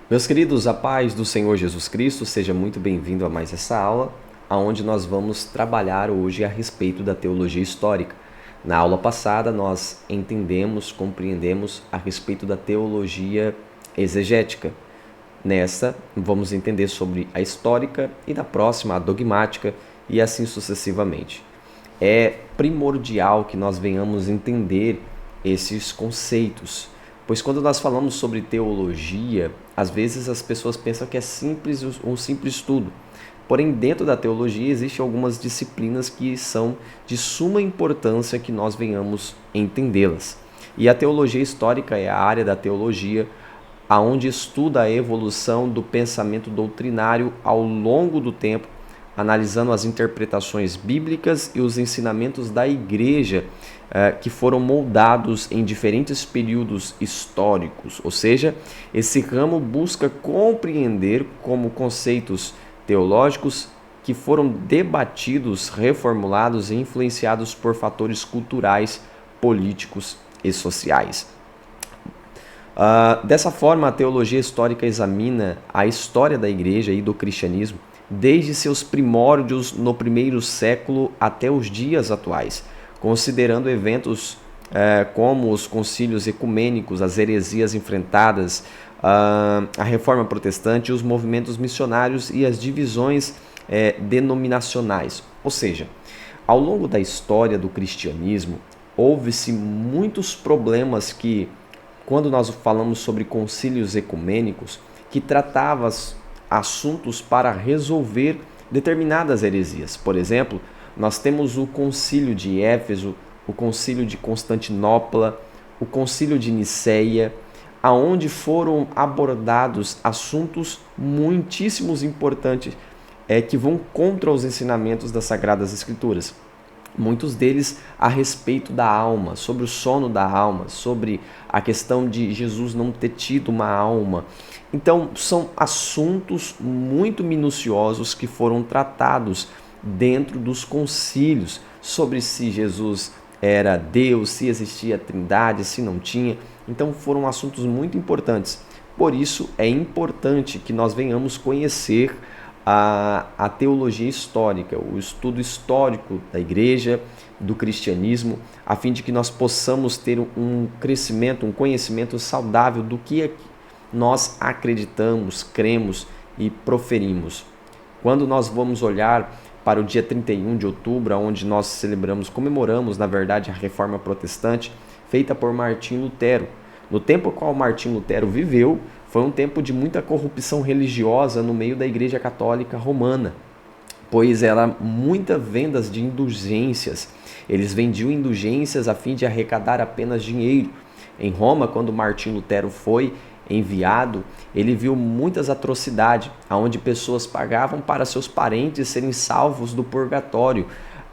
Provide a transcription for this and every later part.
Meus queridos, a paz do Senhor Jesus Cristo, seja muito bem-vindo a mais essa aula, onde nós vamos trabalhar hoje a respeito da teologia histórica. Na aula passada, nós entendemos, compreendemos a respeito da teologia exegética. Nessa, vamos entender sobre a histórica e na próxima, a dogmática e assim sucessivamente. É primordial que nós venhamos entender esses conceitos, pois quando nós falamos sobre teologia, às vezes as pessoas pensam que é simples um simples estudo. Porém, dentro da teologia existem algumas disciplinas que são de suma importância que nós venhamos entendê-las. E a teologia histórica é a área da teologia aonde estuda a evolução do pensamento doutrinário ao longo do tempo, analisando as interpretações bíblicas e os ensinamentos da igreja que foram moldados em diferentes períodos históricos. Ou seja, esse ramo busca compreender como conceitos teológicos que foram debatidos, reformulados e influenciados por fatores culturais, políticos e sociais. Dessa forma, a teologia histórica examina a história da igreja e do cristianismo desde seus primórdios no primeiro século até os dias atuais, considerando eventos como os concílios ecumênicos, as heresias enfrentadas, a reforma protestante, os movimentos missionários e as divisões denominacionais. Ou seja, ao longo da história do cristianismo, houve-se muitos problemas que, quando nós falamos sobre concílios ecumênicos, que tratavam assuntos para resolver determinadas heresias. Por exemplo, nós temos o concílio de Éfeso, o concílio de Constantinopla, o concílio de Niceia, aonde foram abordados assuntos muitíssimos importantes que vão contra os ensinamentos das Sagradas Escrituras. Muitos deles a respeito da alma, sobre o sono da alma, sobre a questão de Jesus não ter tido uma alma. Então, são assuntos muito minuciosos que foram tratados dentro dos concílios, sobre se Jesus era Deus, se existia a Trindade, se não tinha. Então, foram assuntos muito importantes. Por isso, é importante que nós venhamos conhecer a teologia histórica, o estudo histórico da igreja, do cristianismo, a fim de que nós possamos ter um crescimento, um conhecimento saudável do que nós acreditamos, cremos e proferimos. Quando nós vamos olhar para o dia 31 de outubro, onde nós comemoramos, na verdade, a Reforma Protestante, feita por Martim Lutero. No tempo qual Martim Lutero viveu, foi um tempo de muita corrupção religiosa no meio da Igreja Católica Romana, pois era muita vendas de indulgências. Eles vendiam indulgências a fim de arrecadar apenas dinheiro. Em Roma, quando Martim Lutero foi enviado, ele viu muitas atrocidades, onde pessoas pagavam para seus parentes serem salvos do purgatório,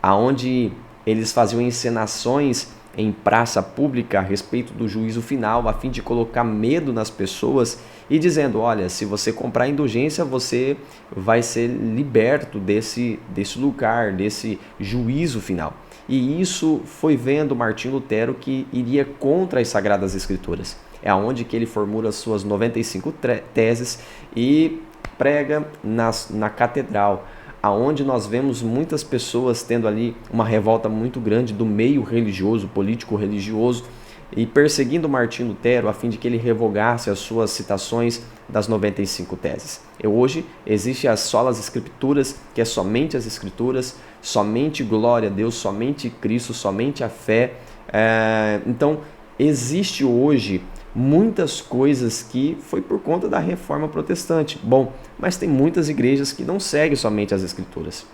onde eles faziam encenações em praça pública a respeito do juízo final, a fim de colocar medo nas pessoas e dizendo, olha, se você comprar indulgência, você vai ser liberto desse lugar, desse juízo final. E isso foi vendo Martim Lutero que iria contra as Sagradas Escrituras. É onde que ele formula as suas 95 teses e prega na catedral, aonde nós vemos muitas pessoas tendo ali uma revolta muito grande do meio religioso, político-religioso, e perseguindo Martim Lutero a fim de que ele revogasse as suas citações das 95 teses. E hoje existe as solas escrituras, que é somente as escrituras, somente glória a Deus, somente Cristo, somente a fé. Então, existe hoje muitas coisas que foi por conta da reforma protestante. Bom, mas tem muitas igrejas que não seguem somente as escrituras.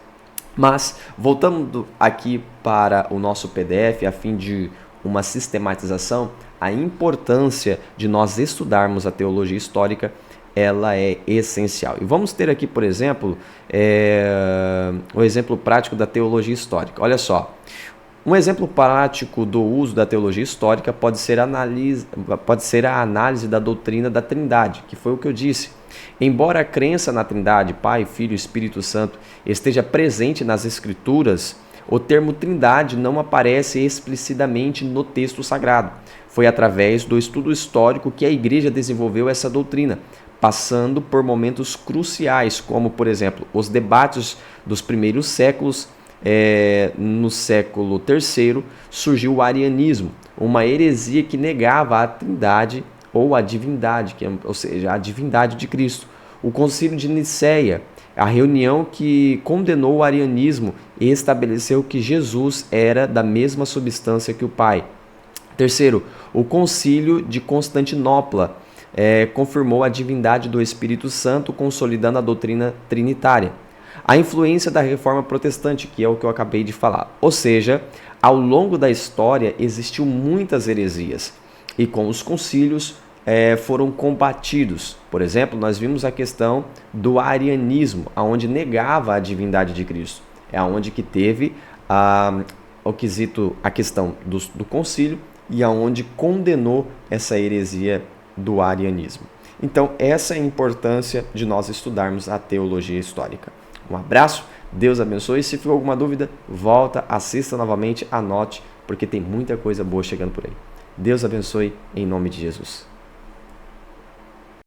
Mas, voltando aqui para o nosso PDF, a fim de uma sistematização, a importância de nós estudarmos a teologia histórica, ela é essencial. E vamos ter aqui, por exemplo, o exemplo prático da teologia histórica. Olha só. Um exemplo prático do uso da teologia histórica pode ser a análise da doutrina da Trindade, que foi o que eu disse. Embora a crença na Trindade, Pai, Filho e Espírito Santo, esteja presente nas Escrituras, o termo Trindade não aparece explicitamente no texto sagrado. Foi através do estudo histórico que a Igreja desenvolveu essa doutrina, passando por momentos cruciais, como, por exemplo, os debates dos primeiros séculos. No século III surgiu o arianismo, uma heresia que negava a trindade ou a divindade, ou seja, a divindade de Cristo. O Concílio de Nicéia, a reunião que condenou o arianismo e estabeleceu que Jesus era da mesma substância que o Pai. Terceiro, o Concílio de Constantinopla confirmou a divindade do Espírito Santo, consolidando a doutrina trinitária. A influência da Reforma Protestante, que é o que eu acabei de falar. Ou seja, ao longo da história existiu muitas heresias e com os concílios foram combatidos. Por exemplo, nós vimos a questão do arianismo, onde negava a divindade de Cristo. É onde que teve a questão do concílio e aonde condenou essa heresia do arianismo. Então, essa é a importância de nós estudarmos a teologia histórica. Um abraço, Deus abençoe. Se ficou alguma dúvida, volta, assista novamente, anote, porque tem muita coisa boa chegando por aí. Deus abençoe, em nome de Jesus.